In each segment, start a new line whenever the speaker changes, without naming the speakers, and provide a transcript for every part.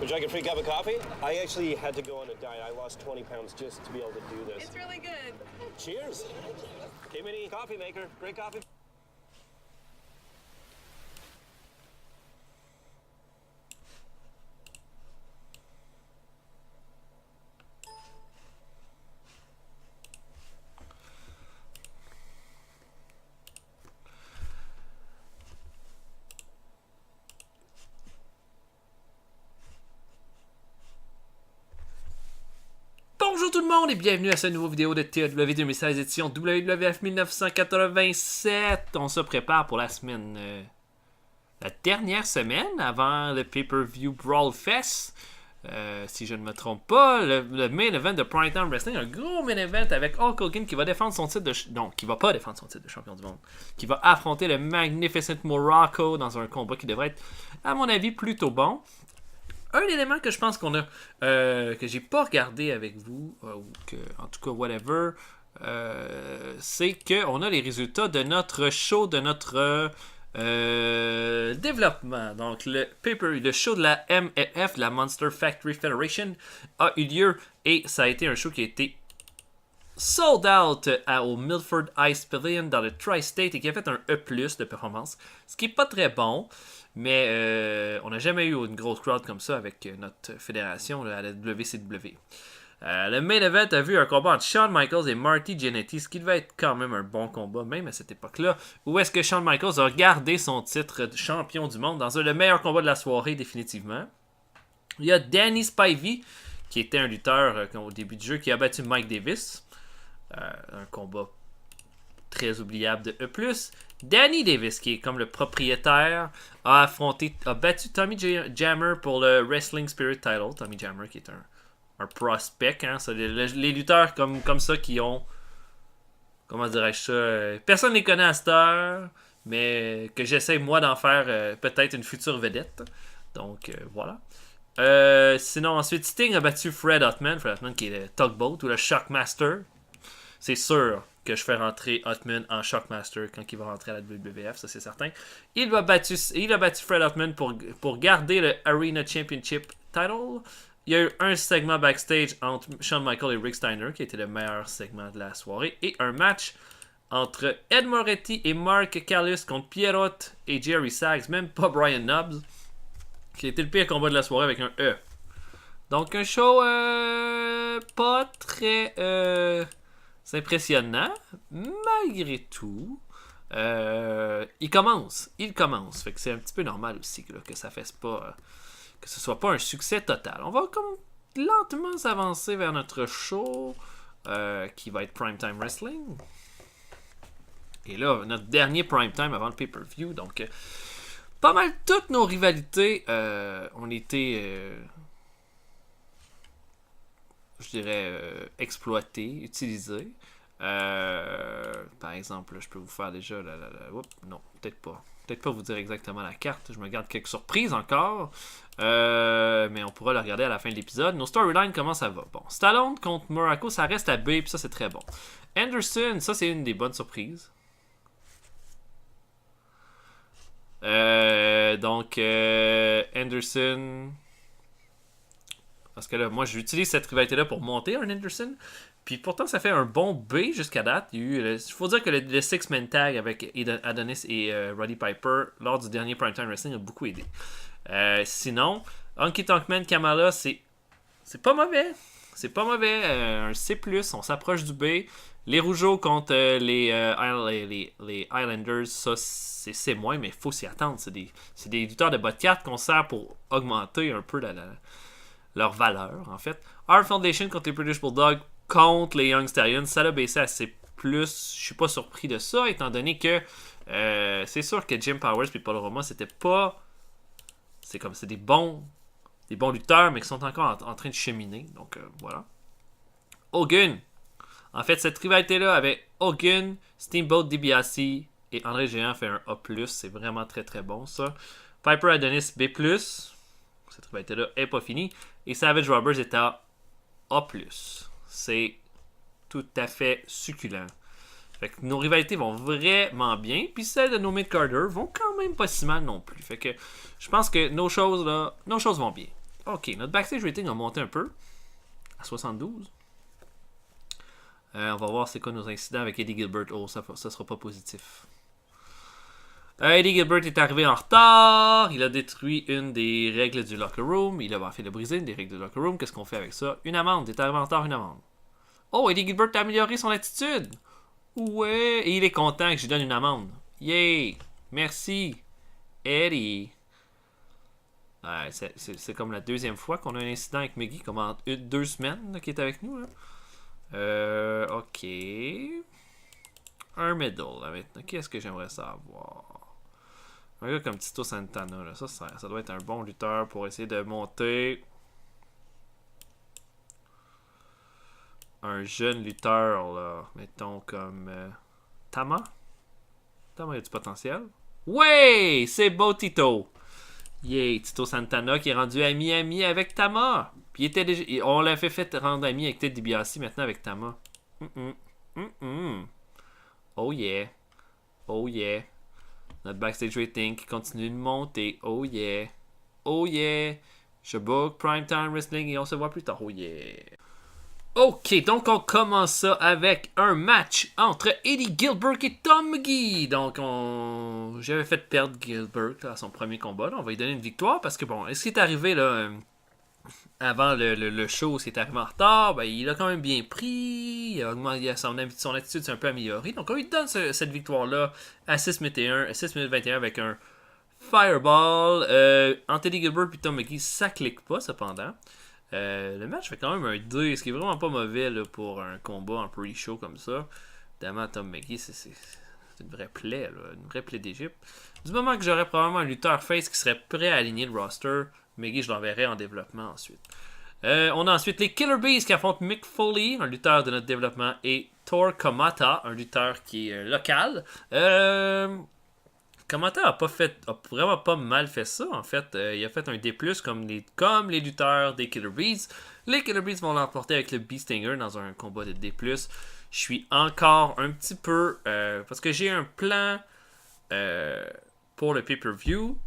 Would you like a free cup of coffee? I actually had to go on a diet. I lost 20 pounds just to be able to do this.
It's really good.
Cheers. K-Mini Coffee Maker. Great coffee.
Bonjour tout le monde et bienvenue à cette nouvelle vidéo de TAW 2016 édition WWF 1987. On se prépare pour la semaine, la dernière semaine avant le pay-per-view Brawl Fest. Si je ne me trompe pas, le main event de Primetime Wrestling, un gros main event avec Hulk Hogan qui va défendre son titre de... Non, qui va pas défendre son titre de champion du monde. Qui va affronter le Magnificent Morocco dans un combat qui devrait être, à mon avis, plutôt bon. Un élément que je pense qu'on a, que j'ai pas regardé avec vous, ou que, en tout cas, whatever, c'est qu'on a les résultats de notre show, de notre développement. Donc, le show de la MFF, de la Monster Factory Federation, a eu lieu et ça a été un show qui a été sold out au Milford Ice Pavilion dans le Tri-State et qui a fait un E+ de performance, ce qui est pas très bon. Mais on n'a jamais eu une grosse crowd comme ça avec notre fédération à la WCW. Le main event a vu un combat entre Shawn Michaels et Marty Jannetty, ce qui devait être quand même un bon combat, même à cette époque-là, où est-ce que Shawn Michaels a gardé son titre de champion du monde dans le meilleur combat de la soirée, définitivement. Il y a Danny Spivey, qui était un lutteur au début du jeu, qui a battu Mike Davis. Un combat très oubliable de E+. Danny Davis, qui est comme le propriétaire, a battu Tommy Jammer pour le Wrestling Spirit Title. Tommy Jammer, qui est un prospect. Hein, ça, les lutteurs comme ça qui ont... Comment dirais-je ça? Personne ne les connaît à cette heure, mais que j'essaie, moi, d'en faire peut-être une future vedette. Donc, voilà. Sinon, ensuite, Sting a battu Fred Hotman. Fred Hotman, qui est le Tugboat ou le Shockmaster. C'est sûr que je fais rentrer Hotman en Shockmaster quand il va rentrer à la WWF, ça c'est certain. Il a battu Fred Hotman pour garder le Arena Championship title. Il y a eu un segment backstage entre Shawn Michaels et Rick Steiner, qui était le meilleur segment de la soirée, et un match entre Ed Moretti et Mark Callis contre Pierrot et Jerry Sags, même pas Brian Knobbs, qui était le pire combat de la soirée avec un E. Donc un show pas très... c'est impressionnant, malgré tout. Il commence. Fait que c'est un petit peu normal aussi là, que ça fasse pas, que ce soit pas un succès total. On va comme lentement s'avancer vers notre show qui va être Primetime Wrestling. Et là, notre dernier Primetime avant le pay-per-view. Donc, pas mal toutes nos rivalités ont été... je dirais exploiter, utiliser. Par exemple, je peux vous faire déjà oups, non, peut-être pas vous dire exactement la carte. Je me garde quelques surprises encore. Mais on pourra le regarder à la fin de l'épisode. Nos storylines, comment ça va? Bon, Stallone contre Morocco, ça reste à B, puis ça c'est très bon. Anderson, ça c'est une des bonnes surprises. Donc, Anderson... Parce que là, moi, j'utilise cette rivalité-là pour monter un Anderson. Puis pourtant, ça fait un bon B jusqu'à date. Il faut dire que le Six-Man Tag avec Adonis et Roddy Piper lors du dernier Primetime Wrestling a beaucoup aidé. Sinon, Honky Tonk Man Kamala, c'est pas mauvais. C'est pas mauvais. Un C+, on s'approche du B. Les Rougeaux contre les Islanders, ça c'est C-, mais il faut s'y attendre. C'est des lutteurs de bas de carte qu'on sert pour augmenter un peu leur valeur, en fait. Our Foundation contre les British Bulldogs contre les Young Stallions, ça l'a baissé à C+. Je suis pas surpris de ça, étant donné que c'est sûr que Jim Powers et Paul Roma, c'était pas... C'est des bons lutteurs, mais qui sont encore en train de cheminer. Donc, voilà. Hogan. En fait, cette rivalité-là avec Hogan, Steamboat DiBiase et André Géant fait un A+. C'est vraiment très, très bon, ça. Piper Adonis, B+. Cette rivalité-là n'est pas finie. Et Savage Robbers est à A+. C'est tout à fait succulent. Fait que nos rivalités vont vraiment bien. Puis celles de nos mid-carders vont quand même pas si mal non plus. Fait que je pense que nos choses vont bien. Ok, notre backstage rating a monté un peu. À 72. On va voir c'est quoi nos incidents avec Eddie Gilbert. Oh, ça sera pas positif. Eddie Gilbert est arrivé en retard. Il a détruit une des règles du locker room. Il a fait le briser une des règles du locker room. Qu'est-ce qu'on fait avec ça? Une amende. Il est arrivé en retard, une amende. Oh, Eddie Gilbert a amélioré son attitude. Ouais. Et il est content que je lui donne une amende. Yay. Merci. Eddie. Ouais, c'est comme la deuxième fois qu'on a un incident avec Miggy, comme en 2 semaines là, qui est avec nous. Là. Ok. Un middle là maintenant. Qu'est-ce que j'aimerais savoir? Un gars comme Tito Santana, là, ça doit être un bon lutteur pour essayer de monter. Un jeune lutteur, là. Mettons comme Tama. Tama, il a du potentiel. Ouais! C'est beau Tito! Yeah! Tito Santana qui est rendu ami avec Tama. Puis il était déjà, on l'a fait rendre ami avec Ted DiBiase maintenant avec Tama. Oh yeah! Oh yeah! Notre backstage rating qui continue de monter. Oh yeah. Oh yeah. Je book Primetime Wrestling et on se voit plus tard. Oh yeah. Ok, donc on commence ça avec un match entre Eddie Gilbert et Tom McGee. Donc j'avais fait perdre Gilbert à son premier combat. Là. On va lui donner une victoire parce que bon, est-ce qu'il est arrivé là avant le show, s'il est arrivé en retard, ben, il a quand même bien pris. Son attitude s'est un peu améliorée. Donc on lui donne cette victoire-là à 6 minutes 21 avec un Fireball. Entre Eddie Gilbert et Tom McGee, ça clique pas cependant. Le match fait quand même un 2, ce qui est vraiment pas mauvais là, pour un combat en pre-show comme ça. Évidemment, Tom McGee, c'est une vraie plaie, là, une vraie plaie d'Égypte. Du moment que j'aurais probablement un lutteur face qui serait prêt à aligner le roster, McGee, je l'enverrai en développement ensuite. On a ensuite les Killer Bees qui affrontent Mick Foley, un lutteur de notre développement, et Thor Kamata, un lutteur qui est local. Kamata a vraiment pas mal fait ça, en fait. Il a fait un D+, comme les lutteurs des Killer Bees. Les Killer Bees vont l'emporter avec le Bee Stinger dans un combat de D+. Je suis encore un petit peu... parce que j'ai un plan pour le pay-per-view,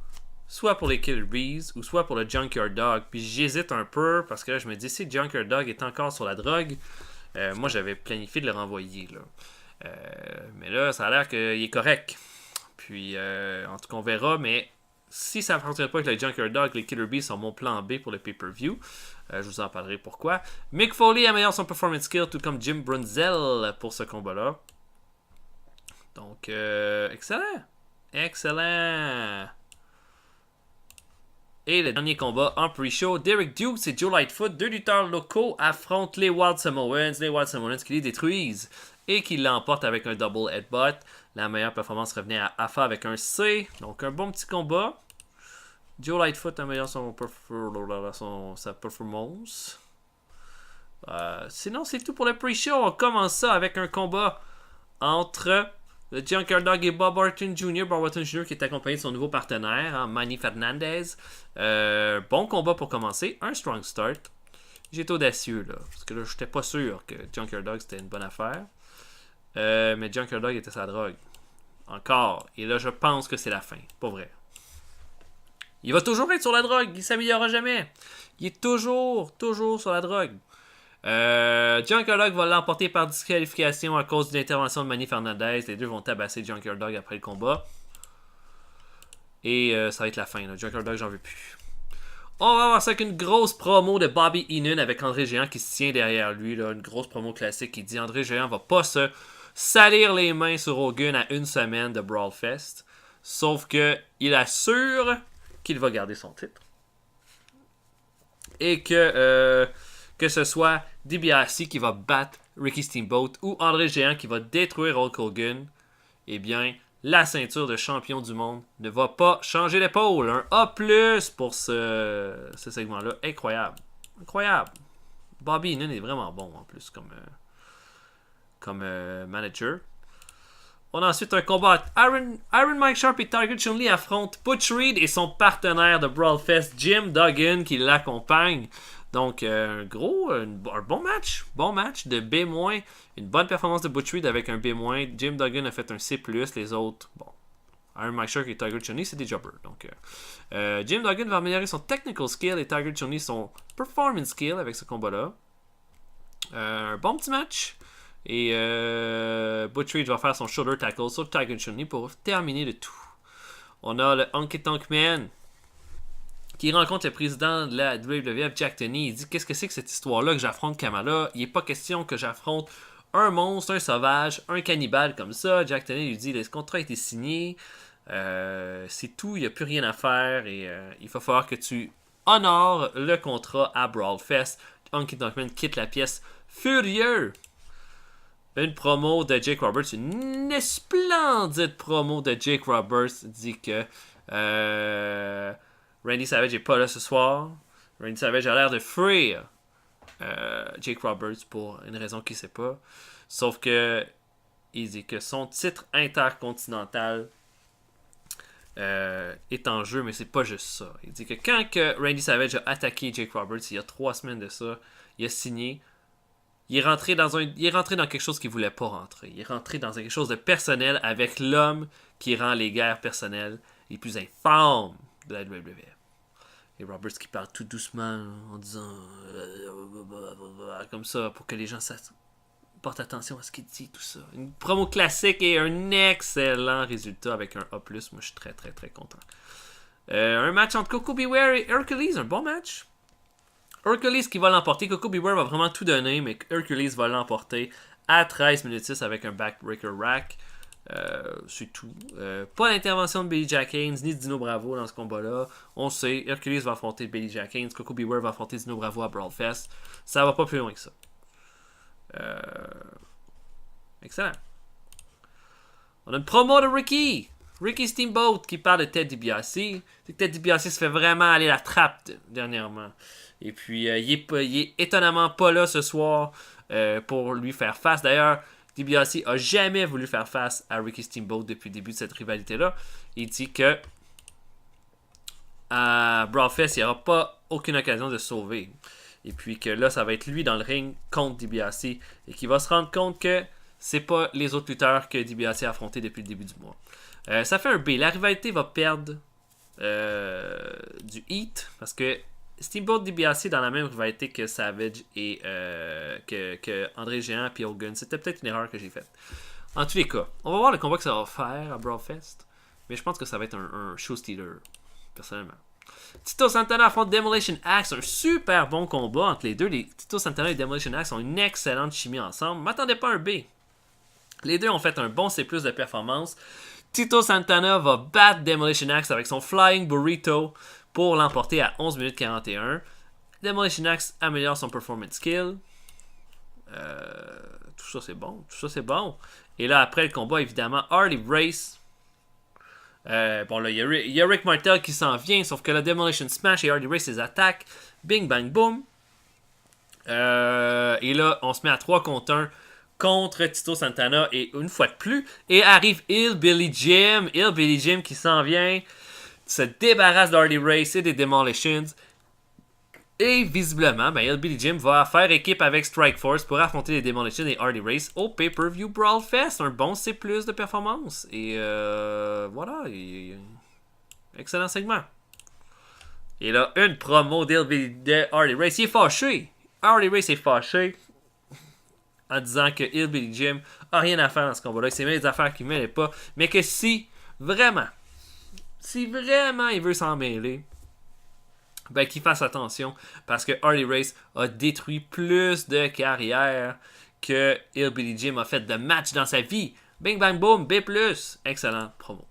soit pour les Killer Bees, ou soit pour le Junkyard Dog. Puis j'hésite un peu, parce que là, je me dis, si Junkyard Dog est encore sur la drogue, moi, j'avais planifié de le renvoyer, là. Mais là, ça a l'air qu'il est correct. Puis, en tout cas, on verra, mais si ça ne fonctionne pas avec le Junkyard Dog, les Killer Bees sont mon plan B pour le pay-per-view. Je vous en parlerai pourquoi. Mick Foley améliore son performance skill, tout comme Jim Brunzell pour ce combat-là. Donc, excellent! Excellent! Et le dernier combat en pre-show, Derek Dukes et Joe Lightfoot, 2 lutteurs locaux, affrontent les Wild Samoans. Les Wild Samoans qui les détruisent et qui l'emportent avec un double headbutt. La meilleure performance revenait à Afa avec un C. Donc un bon petit combat. Joe Lightfoot améliore sa performance. Sinon, c'est tout pour le pre-show. On commence ça avec un combat entre le Junkyard Dog et Bob Orton Jr. Bob Orton Jr. qui est accompagné de son nouveau partenaire, Manny Fernandez. Bon combat pour commencer. Un strong start. J'étais audacieux là. Parce que là, j'étais pas sûr que Junkyard Dog c'était une bonne affaire. Mais Junkyard Dog était sa drogue. Encore. Et là, je pense que c'est la fin. Pas vrai. Il va toujours être sur la drogue. Il s'améliorera jamais. Il est toujours sur la drogue. Junkyard Dog va l'emporter par disqualification à cause d'une intervention de Manny Fernandez. Les deux vont tabasser Junkyard Dog après le combat. Et ça va être la fin. Là. Junkyard Dog, j'en veux plus. On va avoir ça avec une grosse promo de Bobby Heenan avec André Géant qui se tient derrière lui. Là. Une grosse promo classique qui dit André Géant va pas se salir les mains sur Hogan à une semaine de Brawl Fest. Sauf que il assure qu'il va garder son titre. Et que ce soit DiBiase qui va battre Ricky Steamboat ou André Géant qui va détruire Hulk Hogan, eh bien, la ceinture de champion du monde ne va pas changer d'épaule. Un A+, pour ce segment-là. Incroyable. Incroyable. Bobby Heenan est vraiment bon, en plus, comme manager. On a ensuite un combat. Iron Mike Sharp et Tiger Chun-Li affrontent Butch Reed et son partenaire de Brawl Fest, Jim Duggan, qui l'accompagne. Donc, un bon match. Bon match de B-. Une bonne performance de Butch Reed avec un B-. Jim Duggan a fait un C+. Les autres, bon, Iron Mike Shark et Tiger Chunny, c'est des jobbers. Donc, Jim Duggan va améliorer son technical skill et Tiger Chunny son performance skill avec ce combat-là. Un bon petit match. Et Butch Reed va faire son shoulder tackle sur Tiger Chunny pour terminer le tout. On a le Honky Tonk Man qui rencontre le président de la WWF, Jack Tunney. Il dit: qu'est-ce que c'est que cette histoire-là que j'affronte Kamala? Il n'est pas question que j'affronte un monstre, un sauvage, un cannibale comme ça. Jack Tunney lui dit: le contrat a été signé, c'est tout, il n'y a plus rien à faire et il va falloir que tu honores le contrat à Brawl Fest. Honky Tonk Man quitte la pièce furieux. Une promo de Jake Roberts, une splendide promo de Jake Roberts, dit que Randy Savage n'est pas là ce soir. Randy Savage a l'air de fuir Jake Roberts pour une raison qu'il ne sait pas. Sauf que il dit que son titre intercontinental est en jeu, mais c'est pas juste ça. Il dit que quand que Randy Savage a attaqué Jake Roberts il y a 3 semaines de ça, il a signé. Il est rentré dans quelque chose qu'il voulait pas rentrer. Il est rentré dans quelque chose de personnel avec l'homme qui rend les guerres personnelles les plus infâmes de la WWF. Et Roberts qui parle tout doucement en disant comme ça pour que les gens portent attention à ce qu'il dit, tout ça. Une promo classique et un excellent résultat avec un A+. Moi, je suis très, très, très content. Un match entre Coco Beware et Hercules. Un bon match. Hercules qui va l'emporter. Coco Beware va vraiment tout donner, mais Hercules va l'emporter à 13 minutes 6 avec un backbreaker rack. C'est tout. Pas l'intervention de Billy Jack Haynes ni de Dino Bravo dans ce combat-là. On sait, Hercules va affronter Billy Jack Haynes, Coco Beware va affronter Dino Bravo à Brawl Fest. Ça va pas plus loin que ça. Excellent. On a une promo de Ricky Steamboat qui parle de Ted DiBiase. C'est que Ted DiBiase se fait vraiment aller la trappe dernièrement. Et puis, il est étonnamment pas là ce soir pour lui faire face. D'ailleurs, DiBiase a jamais voulu faire face à Ricky Steamboat depuis le début de cette rivalité-là. Il dit que à Brawl Fest, il n'y aura pas aucune occasion de se sauver. Et puis que là, ça va être lui dans le ring contre DiBiase et qu'il va se rendre compte que c'est pas les autres lutteurs que DiBiase a affrontés depuis le début du mois. Ça fait un B. La rivalité va perdre du heat parce que Steamboat DiBiase dans la même rivalité que Savage et que André Géant et Hogan. C'était peut-être une erreur que j'ai faite. En tous les cas, on va voir le combat que ça va faire à Brawl Fest. Mais je pense que ça va être un show stealer, personnellement. Tito Santana affronte Demolition Axe. Un super bon combat entre les deux. Tito Santana et Demolition Axe ont une excellente chimie ensemble. M'attendez pas à un B. Les deux ont fait un bon C+ de performance. Tito Santana va battre Demolition Axe avec son Flying Burrito pour l'emporter à 11 minutes 41. Demolition Axe améliore son performance skill. Tout ça c'est bon. Tout ça c'est bon. Et là après le combat, évidemment, Harley Race. Bon là, il y a Rick Martel qui s'en vient, sauf que la Demolition Smash et Harley Race les attaquent. Bing bang boom. Et là, on se met à 3 contre 1 contre Tito Santana et une fois de plus. Et arrive Hillbilly Jim. Hillbilly Jim qui s'en vient. Se débarrasse d'Harley Race et des Demolitions. Et visiblement, Hillbilly Jim va faire équipe avec Strike Force pour affronter les Demolitions et Harley Race au Pay-Per-View Brawl Fest. Un bon C+ de performance. Et voilà. Excellent segment. Et là, une promo de Harley Race. Il est fâché. Harley Race est fâché en disant que Hillbilly Jim a rien à faire dans ce combat-là. Il s'est mis des affaires qu'il ne mêlait pas. Mais que si vraiment il veut s'en mêler, qu'il fasse attention parce que Harley Race a détruit plus de carrières que Hillbilly Jim a fait de matchs dans sa vie. Bing bang boom, B+. Excellent promo.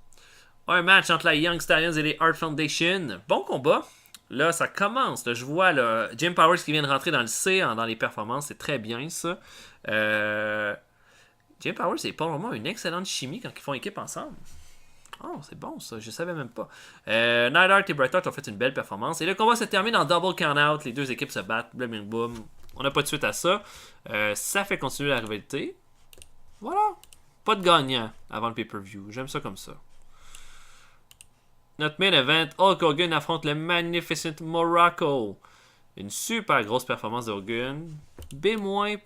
Un match entre la Young Stallions et les Hart Foundation. Bon combat. Là, ça commence. Là, je vois là, Jim Powers qui vient de rentrer dans le C dans les performances. C'est très bien, ça. Jim Powers, c'est pas vraiment une excellente chimie quand ils font équipe ensemble. Oh, c'est bon, ça. Je savais même pas. Night Art et Bret Hart ont fait une belle performance. Et le combat se termine en double count-out. Les deux équipes se battent. Blam, boom. On n'a pas de suite à ça. Ça fait continuer la rivalité. Voilà. Pas de gagnant avant le pay-per-view. J'aime ça comme ça. Notre main event, Hulk Hogan affronte le Magnificent Morocco. Une super grosse performance de Hogan. B-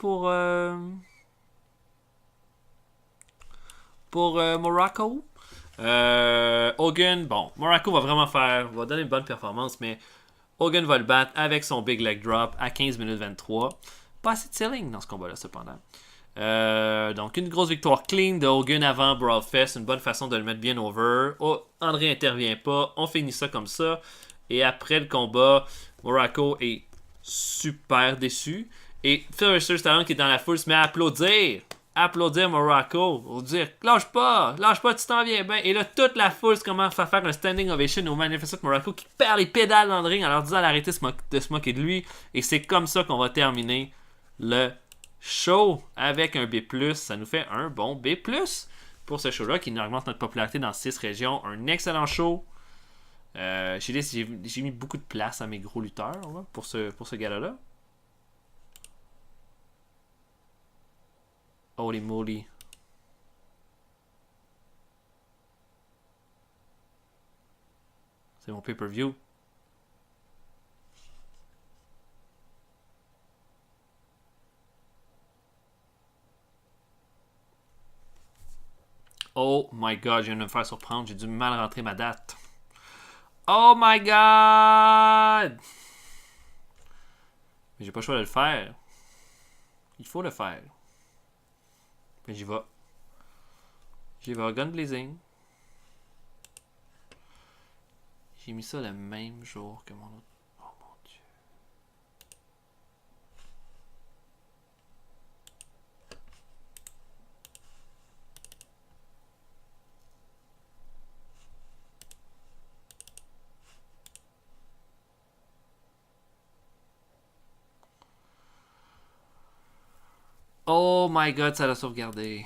pour Morocco. Hogan, bon, Morocco va donner une bonne performance, mais Hogan va le battre avec son big leg drop à 15 minutes 23. Pas assez de selling dans ce combat-là, cependant. Donc, une grosse victoire clean de Hogan avant Brawl Fest. Une bonne façon de le mettre bien over. Oh, André intervient pas. On finit ça comme ça. Et après le combat, Morocco est super déçu. Et Phil Stallone qui est dans la foule se met à applaudir. Applaudir Morocco. Pour dire lâche pas, tu t'en viens bien. Et là, toute la foule commence à faire un standing ovation au Magnificent Morocco qui perd les pédales dans le ring en leur disant d'arrêter de se moquer de lui. Et c'est comme ça qu'on va terminer le show avec un B+. Ça nous fait un bon B+. Pour ce show-là qui nous augmente notre popularité dans 6 régions. Un excellent show. J'ai mis beaucoup de place à mes gros lutteurs là, pour ce gala-là. Holy moly. C'est mon pay-per-view. Oh my god, je viens de me faire surprendre. J'ai dû mal rentrer ma date. Oh my god! Mais j'ai pas le choix de le faire. Il faut le faire. Mais j'y vais. J'y vais. Gun Blazing. J'ai mis ça le même jour que mon autre. Oh mon dieu. Oh my god, ça l'a sauvegardé.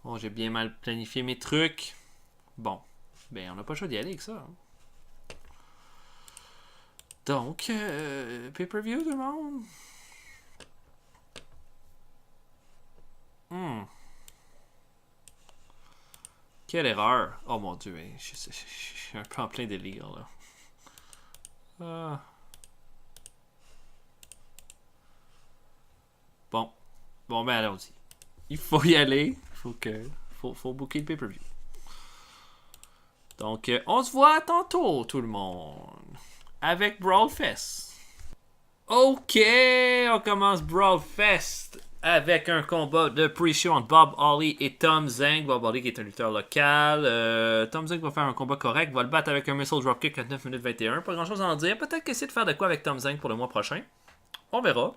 Oh, j'ai bien mal planifié mes trucs. Bon. Ben, on n'a pas le choix d'y aller avec ça. Hein. Donc, pay-per-view tout le monde. Quelle erreur. Oh mon dieu, je suis un peu en plein délire là. Bon. Bon, ben allons-y. Il faut y aller. Faut booker le pay-per-view. Donc, on se voit tantôt, tout le monde. Avec Brawl Fest. Ok, on commence Brawl Fest avec un combat de pre-show entre Bob Holly et Tom Zeng. Bob Holly qui est un lutteur local. Tom Zeng va faire un combat correct, va le battre avec un missile dropkick à 9 minutes 21. Pas grand chose à en dire. Peut-être qu'essayer de faire de quoi avec Tom Zeng pour le mois prochain. On verra.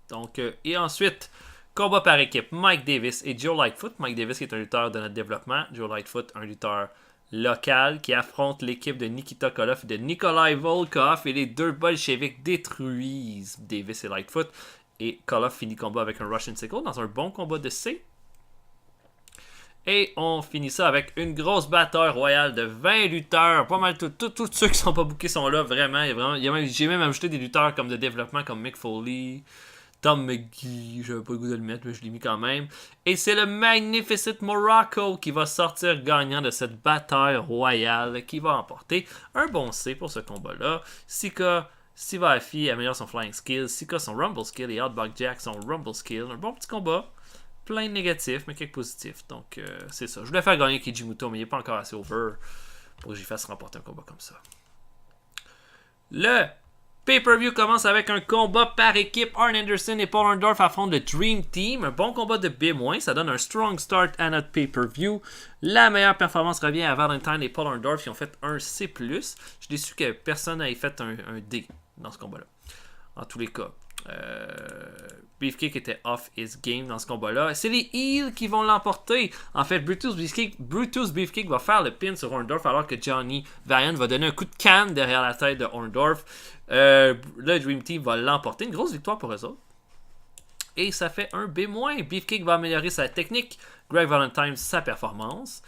Donc, et ensuite, combat par équipe, Mike Davis et Joe Lightfoot. Mike Davis qui est un lutteur de notre développement. Joe Lightfoot, un lutteur local qui affronte l'équipe de Nikita Koloff et de Nikolai Volkov. Et les deux bolcheviks détruisent Davis et Lightfoot. Et Koloff finit le combat avec un Russian Sickle dans un bon combat de C. Et on finit ça avec une grosse bataille royale de 20 lutteurs. Pas mal tous ceux qui sont pas bookés sont là, vraiment. J'ai même ajouté des lutteurs comme de développement comme Mick Foley, Tom McGee, j'avais pas le goût de le mettre, mais je l'ai mis quand même. Et c'est le Magnificent Morocco qui va sortir gagnant de cette bataille royale, qui va emporter un bon C pour ce combat-là. Sika Sivafi améliore son flying skill, Sika son rumble skill et Outback Jack son rumble skill. Un bon petit combat, plein de négatifs, mais quelques positifs. Donc c'est ça. Je voulais faire gagner Kijimuto, mais il n'est pas encore assez over pour que j'y fasse remporter un combat comme ça. Le pay-per-view commence avec un combat par équipe. Arn Anderson et Paul Orndorff affrontent le Dream Team. Un bon combat de B-. Ça donne un strong start à notre pay-per-view. La meilleure performance revient à Valentine et Paul Orndorff qui ont fait un C+. Je suis déçu que personne n'ait fait un D dans ce combat-là. En tous les cas. Beefcake était off his game dans ce combat-là. C'est les Heels qui vont l'emporter. En fait, Brutus Beefcake va faire le pin sur Orndorff alors que Johnny Valiant va donner un coup de canne derrière la tête de Orndorff. Le Dream Team va l'emporter. Une grosse victoire pour eux autres. Et ça fait un B-. Beefcake va améliorer sa technique. Greg Valentine, sa performance.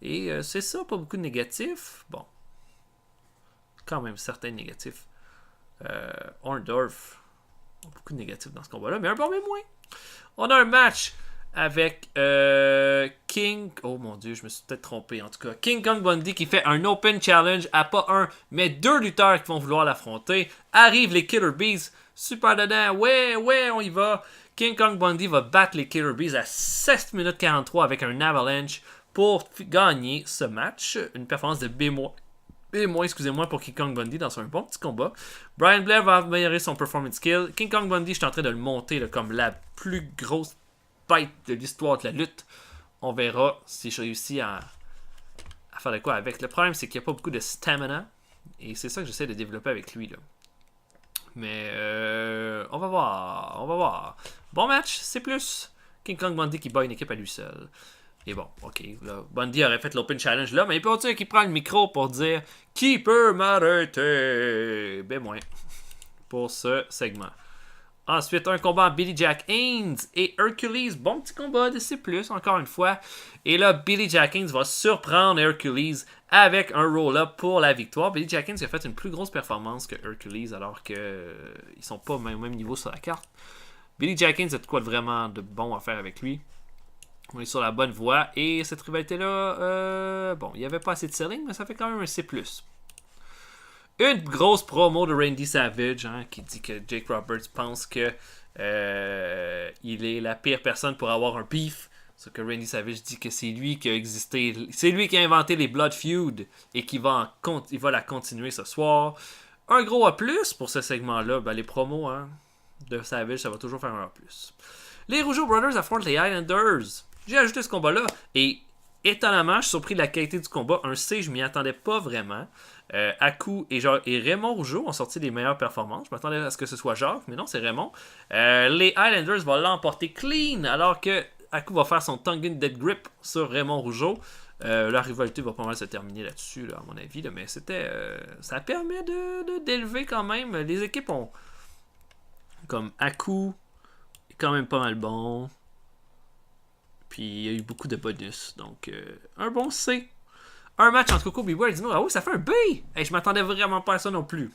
Et c'est ça, pas beaucoup de négatifs. Bon. Quand même, certains négatifs. Orndorff. Beaucoup de négatifs dans ce combat-là, mais un bon B-. On a un match avec King... Oh mon dieu, je me suis peut-être trompé en tout cas. King Kong Bundy qui fait un open challenge à pas un, mais 2 lutteurs qui vont vouloir l'affronter. Arrivent les Killer Bees, super dedans, ouais, on y va. King Kong Bundy va battre les Killer Bees à 7 minutes 43 avec un avalanche pour gagner ce match. Une performance de B-, excusez-moi, pour King Kong Bundy dans un bon petit combat. Brian Blair va améliorer son performance skill. King Kong Bundy, je suis en train de le monter là, comme la plus grosse bête de l'histoire de la lutte. On verra si je réussis à faire de quoi avec. Le problème, c'est qu'il n'y a pas beaucoup de stamina. Et c'est ça que j'essaie de développer avec lui. Là. Mais on va voir. Bon match, c'est plus. King Kong Bundy qui bat une équipe à lui seul. Et bon, ok, là, Bundy aurait fait l'Open Challenge là, mais il peut dire qu'il prend le micro pour dire qui peut m'arrêter. Ben moins pour ce segment. Ensuite, un combat entre Billy Jack Haynes et Hercules. Bon petit combat de C+, encore une fois. Et là, Billy Jack Haynes va surprendre Hercules avec un roll-up pour la victoire. Billy Jack Haynes a fait une plus grosse performance que Hercules alors qu'ils sont pas au même niveau sur la carte. Billy Jack Haynes a de quoi vraiment de bon à faire avec lui. On est sur la bonne voie. Et cette rivalité-là, bon, il n'y avait pas assez de selling, mais ça fait quand même un C+. Une grosse promo de Randy Savage, hein, qui dit que Jake Roberts pense que il est la pire personne pour avoir un beef. Ce que Randy Savage dit que c'est lui qui a existé, c'est lui qui a inventé les Blood Feud et qui va la continuer ce soir. Un gros A+, pour ce segment-là. Ben, les promos hein, de Savage, ça va toujours faire un A+. Les Rougeau Brothers affrontent les Highlanders. J'ai ajouté ce combat-là et étonnamment, je suis surpris de la qualité du combat. Un C, je m'y attendais pas vraiment. Aku et Raymond Rougeau ont sorti les meilleures performances. Je m'attendais à ce que ce soit Jacques, mais non, c'est Raymond. Les Highlanders vont l'emporter clean, alors que Aku va faire son Tongan Dead Grip sur Raymond Rougeau. La rivalité va pas mal se terminer là-dessus, là, à mon avis. Là, mais c'était, ça permet d'élever quand même. Les équipes ont comme Aku est quand même pas mal bon. Puis il y a eu beaucoup de bonus. Donc, un bon C. Un match entre Koko B. Ware et Dino. Ah oui, ça fait un B! Hey, je m'attendais vraiment pas à ça non plus.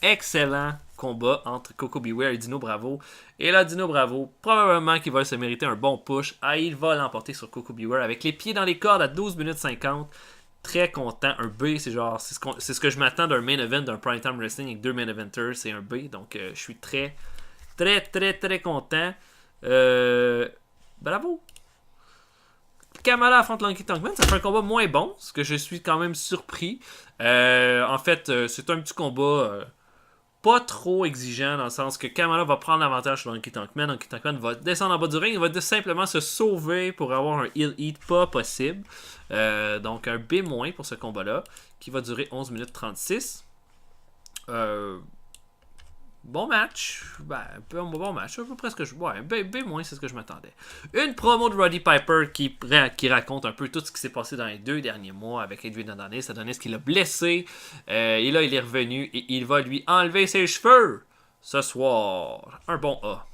Excellent combat entre Koko B. Ware et Dino Bravo. Et là, Dino Bravo, probablement qu'il va se mériter un bon push. Ah, il va l'emporter sur Koko B. Ware avec les pieds dans les cordes à 12 minutes 50. Très content. Un B, c'est genre, c'est ce que je m'attends d'un main event, d'un Primetime Wrestling avec 2 main eventers. C'est un B. Donc, je suis très content. Bravo! Kamala affronte Lanky Tankman, ça fait un combat moins bon, ce que je suis quand même surpris. En fait, c'est un petit combat pas trop exigeant, dans le sens que Kamala va prendre l'avantage sur Lanky Tankman. Lanky Tankman va descendre en bas du ring, il va simplement se sauver pour avoir un heel hit pas possible. Donc un B- pour ce combat-là, qui va durer 11 minutes 36. Bon match. Bon match. À peu près ce que ouais, B-, c'est ce que je m'attendais. Une promo de Roddy Piper qui raconte un peu tout ce qui s'est passé dans les 2 derniers mois avec Adrian Adonis. Adonis qui l'a blessé. Et là, il est revenu et il va lui enlever ses cheveux ce soir. Un bon A.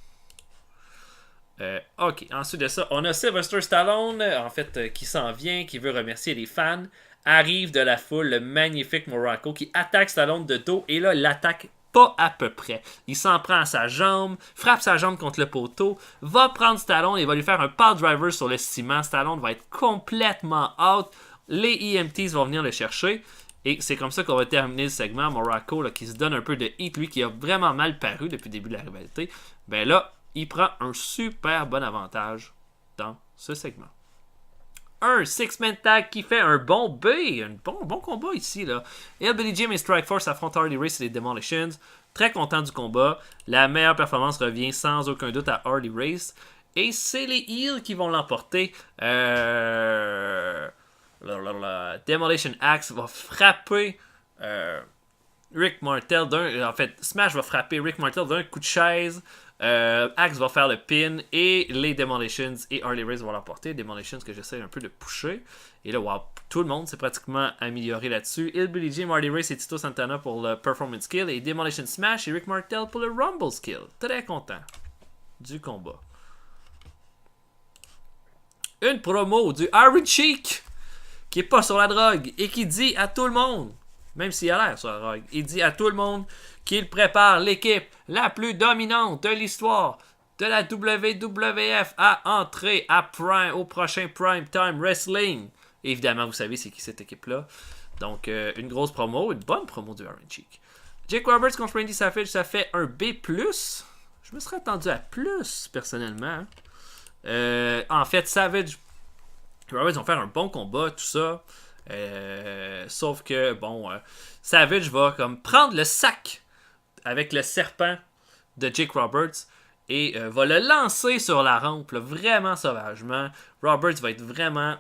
Ok, ensuite de ça, on a Sylvester Stallone, en fait, qui s'en vient, qui veut remercier les fans. Arrive de la foule, le magnifique Morocco qui attaque Stallone de dos et là, l'attaque pas à peu près. Il s'en prend à sa jambe, frappe sa jambe contre le poteau, va prendre Stallone et va lui faire un power driver sur le ciment. Stallone va être complètement out. Les EMTs vont venir le chercher. Et c'est comme ça qu'on va terminer le segment. Morocco là, qui se donne un peu de hit, lui qui a vraiment mal paru depuis le début de la rivalité. Ben là, il prend un super bon avantage dans ce segment. Un 6-man tag qui fait un bon B. Un bon combat ici. Là. Et Billy Jim et Strikeforce affrontent Harley Race et les Demolitions. Très content du combat. La meilleure performance revient sans aucun doute à Harley Race. Et c'est les Heels qui vont l'emporter. Demolition Axe va frapper Rick Martel d'un... En fait, Smash va frapper Rick Martel d'un coup de chaise. Axe va faire le pin et les Demolitions et Harley Race vont l'emporter. Demolitions que j'essaie un peu de pusher. Et là, wow, tout le monde s'est pratiquement amélioré là-dessus. Billy Jim, Harley Race et Tito Santana pour le Performance Skill et Demolition Smash et Rick Martel pour le Rumble Skill. Très content du combat. Une promo du Iron Sheik qui est pas sur la drogue et qui dit à tout le monde, même s'il a l'air sur la drogue, il dit à tout le monde qu'il prépare l'équipe la plus dominante de l'histoire de la WWF à entrer au prochain Prime Time Wrestling. Évidemment, vous savez c'est qui cette équipe-là. Donc, une grosse promo, une bonne promo du Iron Sheik. Jake Roberts contre Randy Savage, ça fait un B+. Je me serais attendu à plus, personnellement. En fait, Savage et Roberts vont faire un bon combat, tout ça. Sauf que, bon, Savage va comme prendre le sac avec le serpent de Jake Roberts et va le lancer sur la rampe, là, vraiment sauvagement. Roberts va être vraiment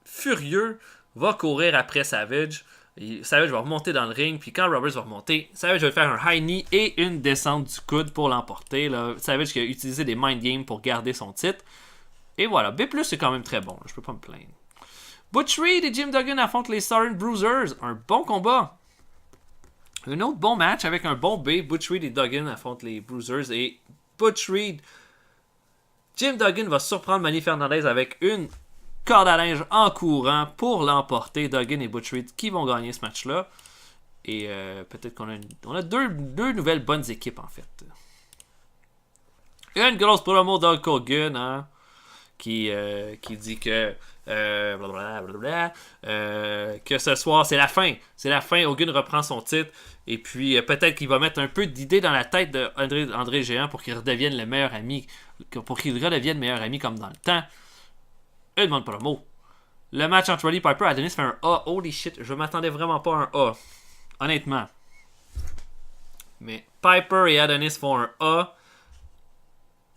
furieux, va courir après Savage. Savage va remonter dans le ring, puis quand Roberts va remonter, Savage va faire un high knee et une descente du coude pour l'emporter. Là. Savage qui a utilisé des mind games pour garder son titre. Et voilà, B+, c'est quand même très bon, là. Je peux pas me plaindre. Butch Reed et Jim Duggan affrontent les Southern Bruisers. Un bon combat. Un autre bon match avec un bon B. Butch Reed et Duggan affrontent les Bruisers. Et Butch Reed, Jim Duggan va surprendre Manny Fernandez avec une corde à linge en courant pour l'emporter. Duggan et Butch Reed qui vont gagner ce match-là. Et peut-être qu'on a deux nouvelles bonnes équipes en fait. Une grosse promo d'Hulk Hogan, hein, qui dit que que ce soir c'est la fin. C'est la fin. Hogan reprend son titre. Et puis peut-être qu'il va mettre un peu d'idées dans la tête d'André Géant pour qu'il redevienne le meilleur ami. Pour qu'il redevienne meilleur ami comme dans le temps. Une bonne promo. Le match entre Roddy Piper et Adonis fait un A. Holy shit, je m'attendais vraiment pas à un A. Honnêtement. Mais Piper et Adonis font un A.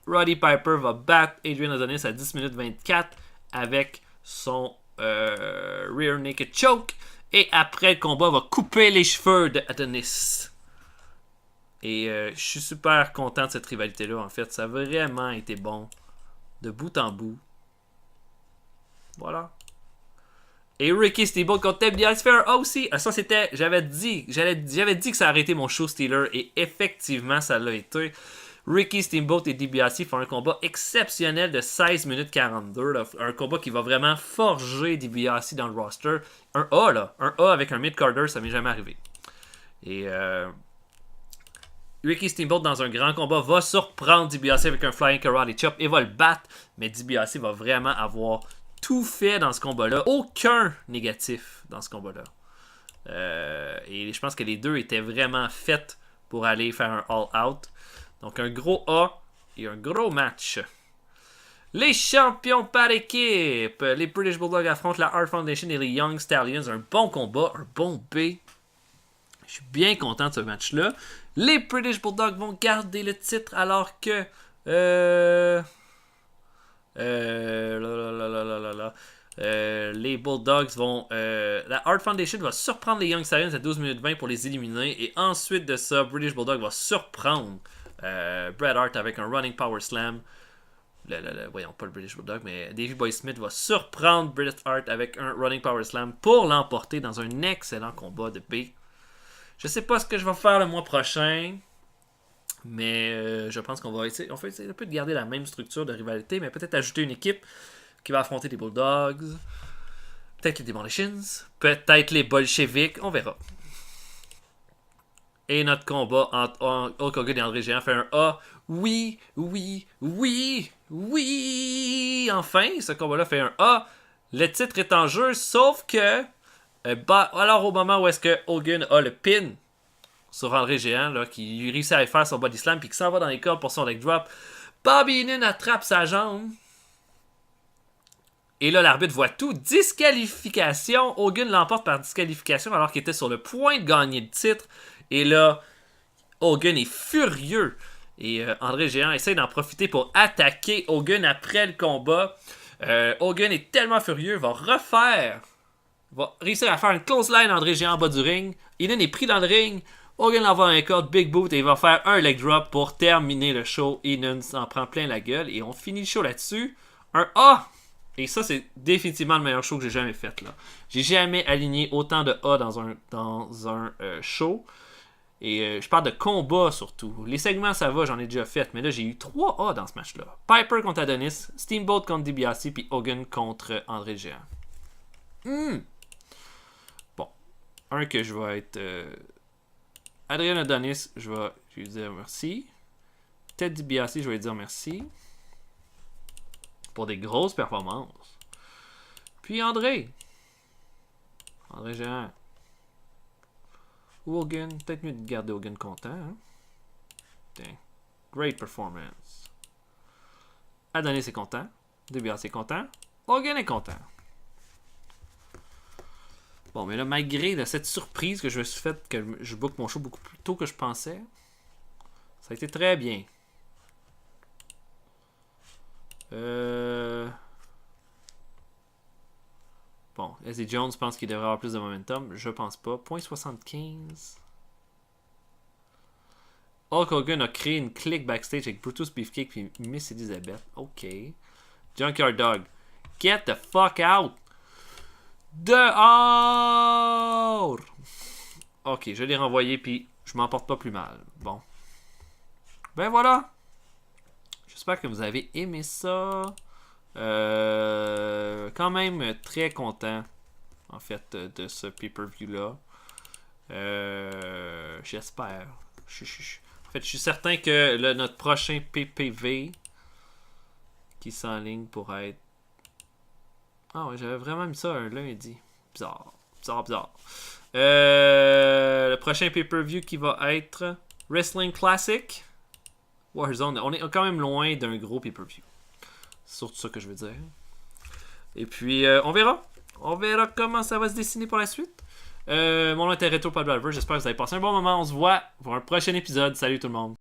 Roddy Piper va battre Adrian Adonis à 10 minutes 24 avec son rear naked choke. Et après le combat, va couper les cheveux de Adonis. Et je suis super content de cette rivalité-là. En fait, ça a vraiment été bon. De bout en bout. Voilà. Et Ricky Steamboat contre Ted DiBiase fait un A aussi. Ça, c'était... J'avais dit que ça aurait été mon show stealer. Et effectivement, ça l'a été. Ricky Steamboat et DiBiase font un combat exceptionnel de 16 minutes 42. Là. Un combat qui va vraiment forger DiBiase dans le roster. Un A, là. Un A avec un mid-carder, ça m'est jamais arrivé. Et Ricky Steamboat, dans un grand combat, va surprendre DiBiase avec un Flying Karate Chop et va le battre. Mais DiBiase va vraiment avoir tout fait dans ce combat-là. Aucun négatif dans ce combat-là. Et je pense que les deux étaient vraiment faits pour aller faire un all-out. Donc un gros A et un gros match. Les champions par équipe. Les British Bulldogs affrontent la Hart Foundation et les Young Stallions. Un bon combat, un bon B. Je suis bien content de ce match-là. Les British Bulldogs vont garder le titre alors que... les Bulldogs vont... la Hart Foundation va surprendre les Young Stallions à 12 minutes 20 pour les éliminer. Et ensuite de ça, British Bulldog va surprendre Bret Hart avec un Running Power Slam. Voyons, pas le British Bulldog, mais Davey Boy Smith va surprendre Bret Hart avec un Running Power Slam pour l'emporter dans un excellent combat de B. Je sais pas ce que je vais faire le mois prochain. Mais je pense qu'on va essayer un peu de garder la même structure de rivalité, mais peut-être ajouter une équipe qui va affronter les Bulldogs, peut-être les Demolitions, peut-être les Bolcheviks, on verra. Et notre combat entre Hulk Hogan et André Géant fait un A. Oui, oui, oui, oui. Enfin, ce combat-là fait un A. Le titre est en jeu, sauf que... alors au moment où est-ce que Hogan a le pin sur André Géant, là, qui réussit à faire son body slam, puis qui s'en va dans les cordes pour son leg drop, Bobby Heenan attrape sa jambe. Et là, l'arbitre voit tout. Disqualification. Hogan l'emporte par disqualification alors qu'il était sur le point de gagner le titre. Et là, Hogan est furieux. Et André Géant essaie d'en profiter pour attaquer Hogan après le combat. Hogan est tellement furieux, va réussir à faire une close line André Géant en bas du ring. Heenan est pris dans le ring. Hogan l'envoie un code Big Boot et il va faire un leg drop pour terminer le show. Heenan s'en prend plein la gueule et on finit le show là-dessus. Un A! Et ça, c'est définitivement le meilleur show que j'ai jamais fait, là. J'ai jamais aligné autant de A dans un show. Et je parle de combat surtout. Les segments, ça va, j'en ai déjà fait. Mais là, j'ai eu 3 A dans ce match-là. Piper contre Adonis, Steamboat contre DiBiase, puis Hogan contre André Géant. Bon. Un que je vais être... Adrian Adonis, je vais lui dire merci. Ted DiBiase, je vais lui dire merci. Pour des grosses performances. Puis André. André Géant. Ou Hogan. Peut-être mieux de garder Hogan content. Hein? Tiens. Great performance. Adonis est content. DiBiase est content. Hogan est content. Bon, mais là, malgré cette surprise que je me suis faite, que je book mon show beaucoup plus tôt que je pensais, ça a été très bien. Bon, Eddie Jones pense qu'il devrait avoir plus de momentum. Je pense pas. 0.75. Hulk Hogan a créé une clique backstage avec Brutus Beefcake et Miss Elizabeth. Ok. Junkyard Dog. Get the fuck out! Dehors! Ok, je l'ai renvoyé puis je m'en porte pas plus mal. Bon. Ben voilà! J'espère que vous avez aimé ça. Quand même très content, en fait, de ce pay-per-view-là. J'espère. En fait, je suis certain que notre prochain PPV qui s'enligne pour être... Ah ouais, j'avais vraiment mis ça un lundi. Bizarre. Le prochain pay-per-view qui va être Wrestling Classic Warzone. On est quand même loin d'un gros pay-per-view. C'est surtout ça que je veux dire. Et puis, on verra. On verra comment ça va se dessiner pour la suite. Mon nom était Retro Pablo Alver. J'espère que vous avez passé un bon moment. On se voit pour un prochain épisode. Salut tout le monde.